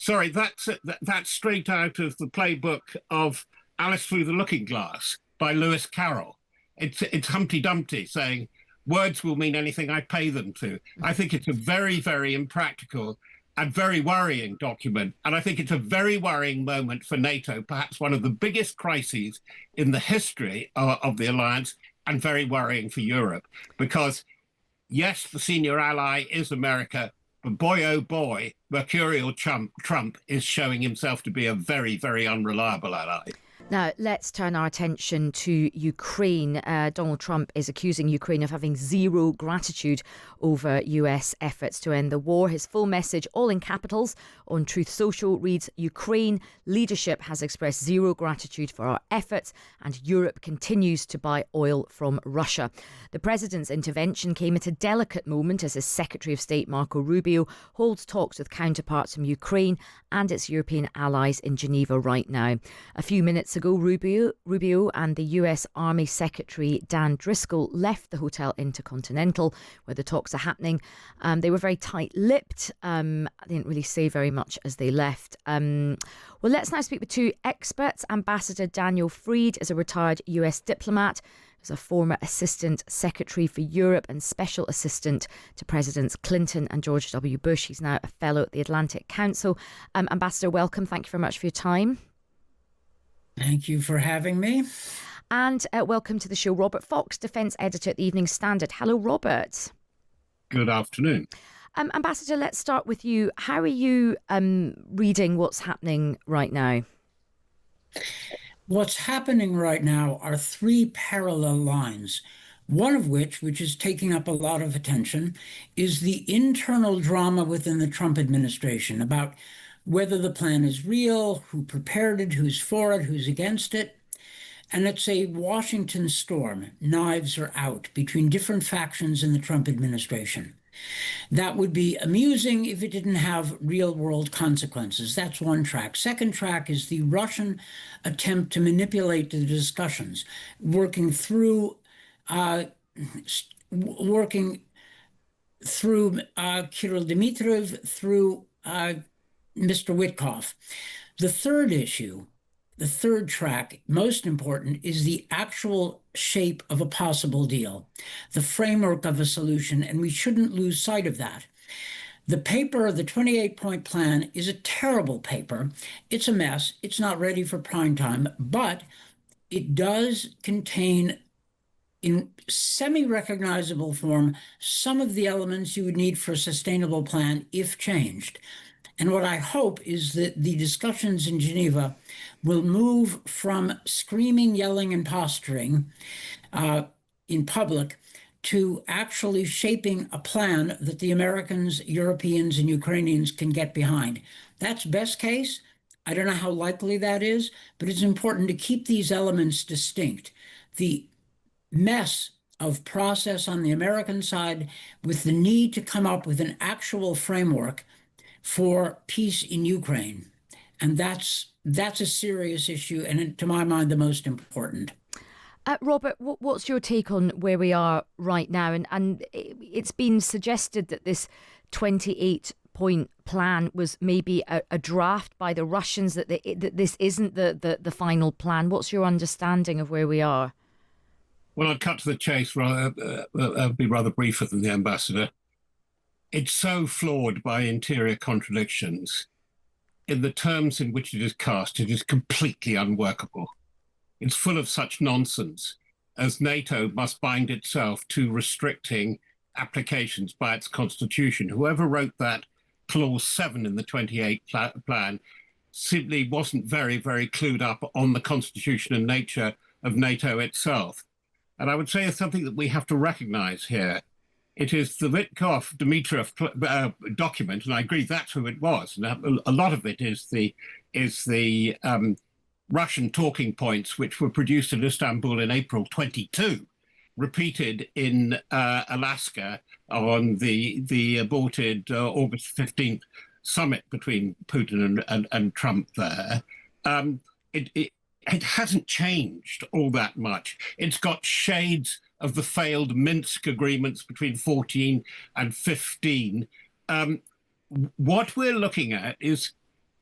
Sorry, that's straight out of the playbook of Alice Through the Looking Glass by Lewis Carroll. It's Humpty Dumpty saying, words will mean anything I pay them to. I think it's a very, very impractical and very worrying document. And I think it's a very worrying moment for NATO, perhaps one of the biggest crises in the history of the alliance, and very worrying for Europe. Because, yes, the senior ally is America, but boy, oh boy, Mercurial Trump is showing himself to be a very, very unreliable ally. Now, let's turn our attention to Ukraine. Donald Trump is accusing Ukraine of having zero gratitude over US efforts to end the war. His full message, all in capitals, on Truth Social reads, Ukraine leadership has expressed zero gratitude for our efforts and Europe continues to buy oil from Russia. The president's intervention came at a delicate moment as his Secretary of State, Marco Rubio, holds talks with counterparts from Ukraine and its European allies in Geneva right now. A few minutes ago, Rubio and the US Army Secretary Dan Driscoll left the Hotel Intercontinental where the talks are happening. They were very tight-lipped. They didn't really say very much as they left. Well, let's now speak with two experts. Ambassador Daniel Freed is a retired US diplomat, who's a former Assistant Secretary for Europe and Special Assistant to Presidents Clinton and George W. Bush. He's now a Fellow at the Atlantic Council. Ambassador, welcome. Thank you very much for your time. Thank you for having me. And welcome to the show, Robert Fox, Defence Editor at the Evening Standard. Hello, Robert. Good afternoon. Ambassador, let's start with you. How are you reading what's happening right now? What's happening right now are three parallel lines, one of which is taking up a lot of attention, is the internal drama within the Trump administration about whether the plan is real, who prepared it, who's for it, who's against it. And it's a Washington storm. Knives are out between different factions in the Trump administration. That would be amusing if it didn't have real-world consequences. That's one track. Second track is the Russian attempt to manipulate the discussions, working through Kirill Dmitriev, through Mr. Witkoff. The third issue, the third track, most important, is the actual shape of a possible deal, the framework of a solution, and we shouldn't lose sight of that. The paper, the 28-point plan, is a terrible paper. It's a mess. It's not ready for prime time, but it does contain, in semi-recognizable form, some of the elements you would need for a sustainable plan if changed. And what I hope is that the discussions in Geneva will move from screaming, yelling, and posturing in public to actually shaping a plan that the Americans, Europeans, and Ukrainians can get behind. That's best case. I don't know how likely that is, but it's important to keep these elements distinct. The mess of process on the American side with the need to come up with an actual framework for peace in Ukraine. And that's a serious issue, and to my mind, the most important. Robert, what's your take on where we are right now? And it's been suggested that this 28-point plan was maybe a draft by the Russians, that this isn't the final plan. What's your understanding of where we are? Well, I'll cut to the chase. I'll be rather briefer than the ambassador. It's so flawed by interior contradictions. In the terms in which it is cast, it is completely unworkable. It's full of such nonsense as NATO must bind itself to restricting applications by its constitution. Whoever wrote that clause 7 in the 28 plan simply wasn't very, very clued up on the constitution and nature of NATO itself. And I would say it's something that we have to recognize here. It is the Witkoff-Dmitriev document, and I agree that's who it was. And a lot of it is the Russian talking points, which were produced in Istanbul in April 22, repeated in Alaska on the aborted August 15th summit between Putin and Trump there. It hasn't changed all that much. It's got shades of the failed Minsk agreements between 14 and 15. What we're looking at is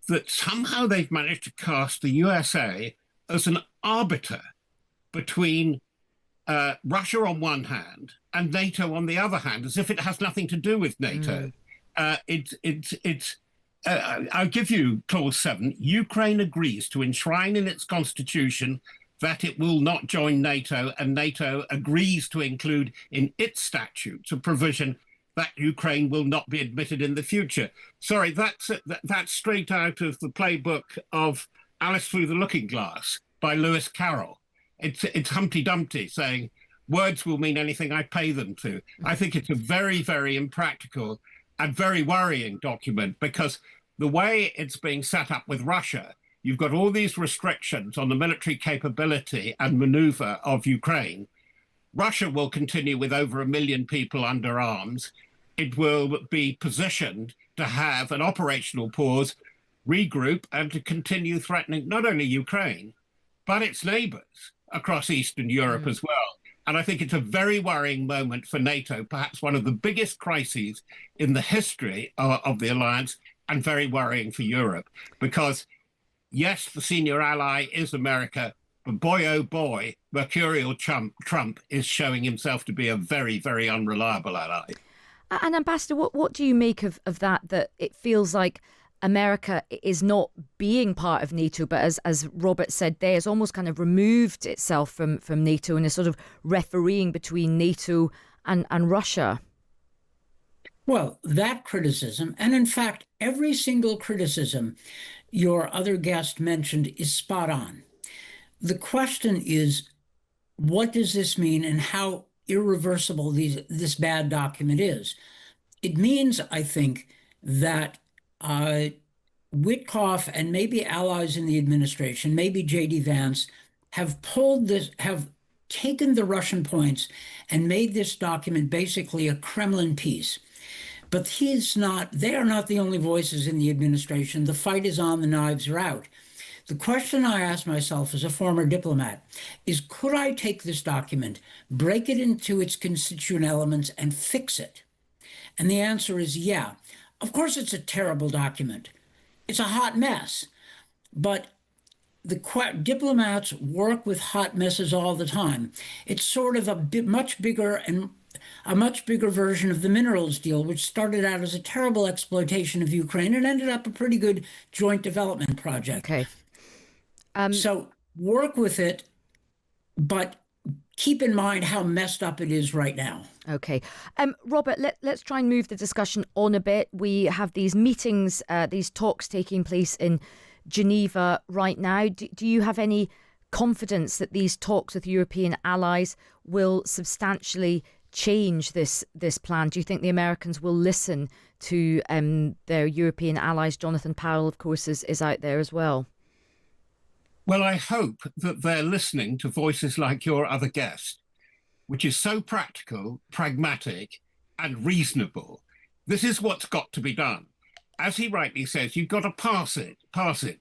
that somehow they've managed to cast the USA as an arbiter between Russia on one hand and NATO on the other hand, as if it has nothing to do with NATO. I'll give you clause 7. Ukraine agrees to enshrine in its constitution that it will not join NATO, and NATO agrees to include in its statutes a provision that Ukraine will not be admitted in the future. Sorry, that's straight out of the playbook of Alice Through the Looking Glass by Lewis Carroll. It's Humpty Dumpty saying, words will mean anything I pay them to. I think it's a very, very impractical and very worrying document, because the way it's being set up with Russia, you've got all these restrictions on the military capability and maneuver of Ukraine. Russia will continue with over 1 million people under arms. It will be positioned to have an operational pause, regroup, and to continue threatening not only Ukraine, but its neighbors across Eastern Europe as well. And I think it's a very worrying moment for NATO, perhaps one of the biggest crises in the history of the alliance, and very worrying for Europe. Because, yes, the senior ally is America, but boy, oh boy, Mercurial Trump is showing himself to be a very, very unreliable ally. And Ambassador, what do you make of that it feels like America is not being part of NATO, but as Robert said there, has almost kind of removed itself from NATO and is sort of refereeing between NATO and Russia? Well, that criticism, and in fact, every single criticism your other guest mentioned is spot on. The question is, what does this mean and how irreversible this bad document is? It means, I think, that Witkoff and maybe allies in the administration, maybe J.D. Vance, have taken the Russian points and made this document basically a Kremlin piece. But they are not the only voices in the administration. The fight is on, the knives are out. The question I ask myself as a former diplomat is, could I take this document, break it into its constituent elements, and fix it? And the answer is yeah. Of course, it's a terrible document. It's a hot mess. But diplomats work with hot messes all the time. It's sort of a much bigger version of the minerals deal, which started out as a terrible exploitation of Ukraine and ended up a pretty good joint development project. Okay. So work with it, but keep in mind how messed up it is right now. Okay. Robert, let's try and move the discussion on a bit. We have these meetings, these talks taking place in Geneva right now. Do you have any confidence that these talks with European allies will substantially change this plan? Do you think the Americans will listen to their European allies? Jonathan Powell, of course, is out there as well. Well, I hope that they're listening to voices like your other guest, which is so practical, pragmatic, and reasonable. This is what's got to be done. As he rightly says, you've got to pass it.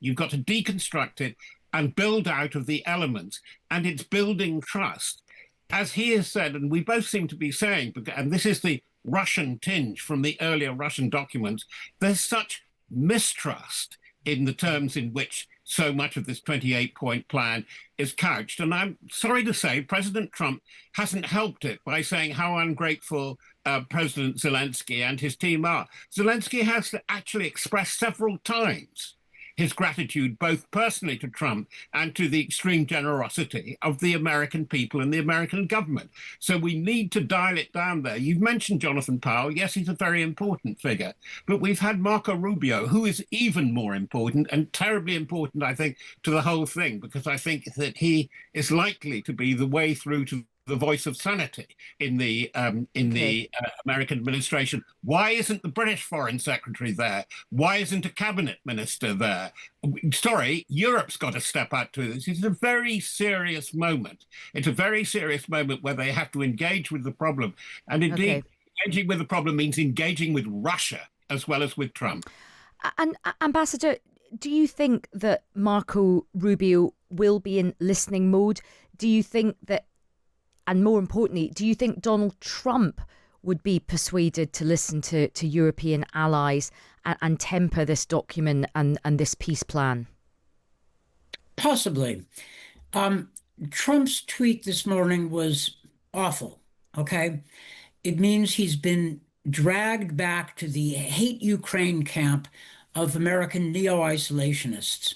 You've got to deconstruct it and build out of the elements. And it's building trust. As he has said, and we both seem to be saying, and this is the Russian tinge from the earlier Russian documents, there's such mistrust in the terms in which so much of this 28-point plan is couched. And I'm sorry to say, President Trump hasn't helped it by saying how ungrateful President Zelensky and his team are. Zelensky has actually expressed several times his gratitude, both personally to Trump and to the extreme generosity of the American people and the American government. So we need to dial it down there. You've mentioned Jonathan Powell. Yes, he's a very important figure. But we've had Marco Rubio, who is even more important and terribly important, I think, to the whole thing, because I think that he is likely to be the way through to the voice of sanity in the American administration. Why isn't the British Foreign Secretary there? Why isn't a cabinet minister there? Sorry, Europe's got to step up to this. It's a very serious moment. It's a very serious moment where they have to engage with the problem. And indeed, engaging with the problem means engaging with Russia as well as with Trump. And Ambassador, do you think that Marco Rubio will be in listening mode? Do you think that, and more importantly, do you think Donald Trump would be persuaded to listen to European allies and temper this document and this peace plan? Possibly. Trump's tweet this morning was awful. Okay. It means he's been dragged back to the hate Ukraine camp of American neo-isolationists.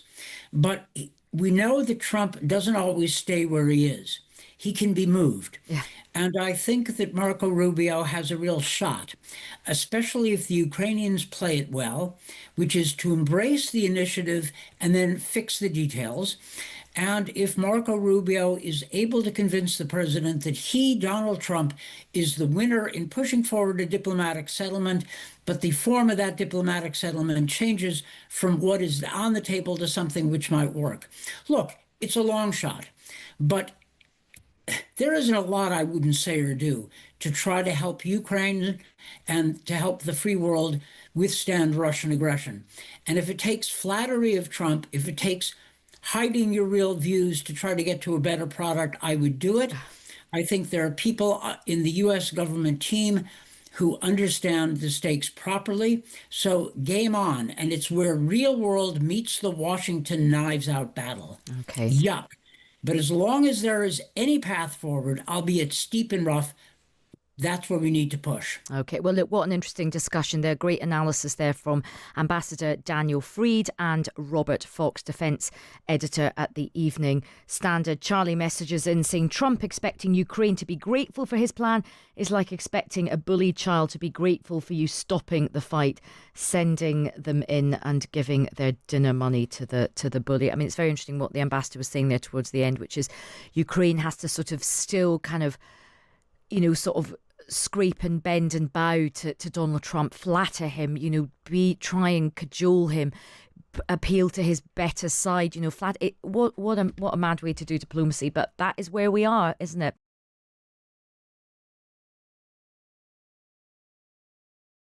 But we know that Trump doesn't always stay where he is. He can be moved. Yeah. And I think that Marco Rubio has a real shot, especially if the Ukrainians play it well, which is to embrace the initiative and then fix the details. And if Marco Rubio is able to convince the president that he, Donald Trump, is the winner in pushing forward a diplomatic settlement, but the form of that diplomatic settlement changes from what is on the table to something which might work. Look, it's a long shot, but there isn't a lot I wouldn't say or do to try to help Ukraine and to help the free world withstand Russian aggression. And if it takes flattery of Trump, if it takes hiding your real views to try to get to a better product, I would do it. I think there are people in the U.S. government team who understand the stakes properly. So game on. And it's where real world meets the Washington knives out battle. Okay. Yuck. But as long as there is any path forward, albeit steep and rough, that's where we need to push. Okay, well, look, what an interesting discussion there. Great analysis there from Ambassador Daniel Freed and Robert Fox, defence editor at the Evening Standard. Charlie messages in saying Trump expecting Ukraine to be grateful for his plan is like expecting a bullied child to be grateful for you stopping the fight, sending them in and giving their dinner money to the bully. I mean, it's very interesting what the ambassador was saying there towards the end, which is Ukraine has to sort of still kind of, sort of scrape and bend and bow to Donald Trump, flatter him, try and cajole him, appeal to his better side, what a mad way to do diplomacy. But that is where we are, isn't it?